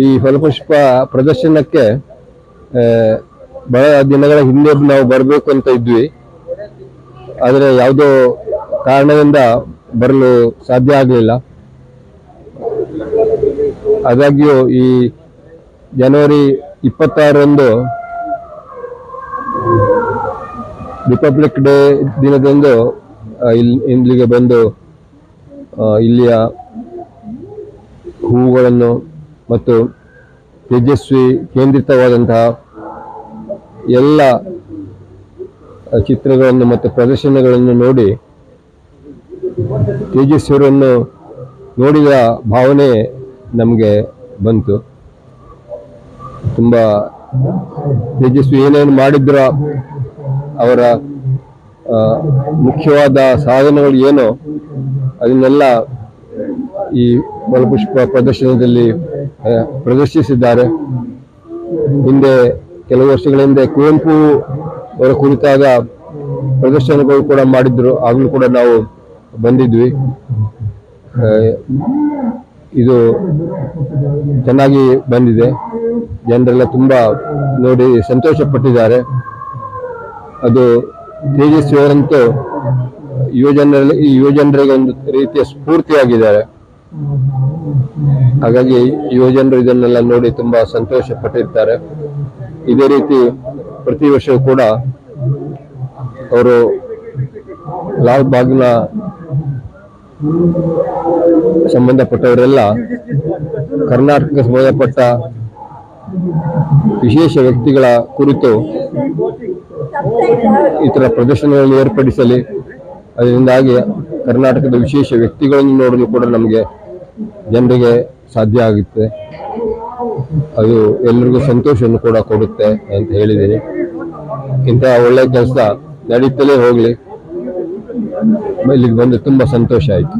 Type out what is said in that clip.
ಈ ಫಲಪುಷ್ಪ ಪ್ರದರ್ಶನಕ್ಕೆ ಬಹಳ ದಿನಗಳ ಹಿಂದೆ ನಾವು ಬರಬೇಕು ಅಂತ ಇದ್ವಿ. ಆದರೆ ಯಾವುದೋ ಕಾರಣದಿಂದ ಬರಲು ಸಾಧ್ಯ ಆಗಲಿಲ್ಲ. ಆದಾಗ್ಯೂ ಈ ಜನವರಿ 26ರಂದು ರಿಪಬ್ಲಿಕ್ ಡೇ ದಿನದಂದು ಇಲ್ಲಿಗೆ ಬಂದು ಇಲ್ಲಿಯ ಹೂವುಗಳನ್ನು ಮತ್ತು ತೇಜಸ್ವಿ ಕೇಂದ್ರಿತವಾದಂತಹ ಎಲ್ಲ ಚಿತ್ರಗಳನ್ನು ಮತ್ತು ಪ್ರದರ್ಶನಗಳನ್ನು ನೋಡಿ ತೇಜಸ್ವಿಯನ್ನು ನೋಡಿದ ಭಾವನೆ ನಮಗೆ ಬಂತು. ತುಂಬ ತೇಜಸ್ವಿ ಏನೇನು ಮಾಡಿದ್ರು, ಅವರ ಮುಖ್ಯವಾದ ಸಾಧನೆಗಳು ಏನೋ ಅದನ್ನೆಲ್ಲ ಈ ಫಲಪುಷ್ಪ ಪ್ರದರ್ಶನದಲ್ಲಿ ಪ್ರದರ್ಶಿಸಿದ್ದಾರೆ. ಹಿಂದೆ ಕೆಲವು ವರ್ಷಗಳ ಹಿಂದೆ ಕುವೆಂಪು ಅವರ ಕುರಿತಾದ ಪ್ರದರ್ಶನಗಳು ಕೂಡ ಮಾಡಿದ್ರು, ಆಗಲೂ ಕೂಡ ನಾವು ಬಂದಿದ್ವಿ. ಇದು ಚೆನ್ನಾಗಿ ಬಂದಿದೆ. ಜನರೆಲ್ಲ ತುಂಬ ನೋಡಿ ಸಂತೋಷ ಪಟ್ಟಿದ್ದಾರೆ. ಅದು ತೇಜಸ್ವಿ ಅವರಂತೂ ಯುವಜನರಿಗೆ ಒಂದು ರೀತಿಯ ಸ್ಫೂರ್ತಿಯಾಗಿದ್ದಾರೆ. ಹಾಗಾಗಿ ಯುವಜನರು ಇದನ್ನೆಲ್ಲ ನೋಡಿ ತುಂಬಾ ಸಂತೋಷ ಪಟ್ಟಿರ್ತಾರೆ. ಇದೇ ರೀತಿ ಪ್ರತಿ ವರ್ಷವೂ ಕೂಡ ಅವರು ಲಾಲ್ ಬಾಗ್ನ ಸಂಬಂಧಪಟ್ಟವರೆಲ್ಲ ಕರ್ನಾಟಕಕ್ಕೆ ಸಂಬಂಧಪಟ್ಟ ವಿಶೇಷ ವ್ಯಕ್ತಿಗಳ ಕುರಿತು ಈ ಥರ ಪ್ರದರ್ಶನಗಳನ್ನು ಏರ್ಪಡಿಸಲಿ. ಅದರಿಂದಾಗಿ ಕರ್ನಾಟಕದ ವಿಶೇಷ ವ್ಯಕ್ತಿಗಳನ್ನು ನೋಡಲು ಕೂಡ ನಮಗೆ ಜನರಿಗೆ ಸಾಧ್ಯ ಆಗುತ್ತೆ. ಅದು ಎಲ್ಲರಿಗೂ ಸಂತೋಷವನ್ನು ಕೂಡ ಕೊಡುತ್ತೆ ಅಂತ ಹೇಳಿದ್ದೀನಿ. ಇಂತಹ ಒಳ್ಳೆಯ ಕೆಲಸ ನಡೀತಲೇ ಹೋಗಲಿ. ಇಲ್ಲಿಗೆ ಬಂದು ತುಂಬ ಸಂತೋಷ ಆಯಿತು.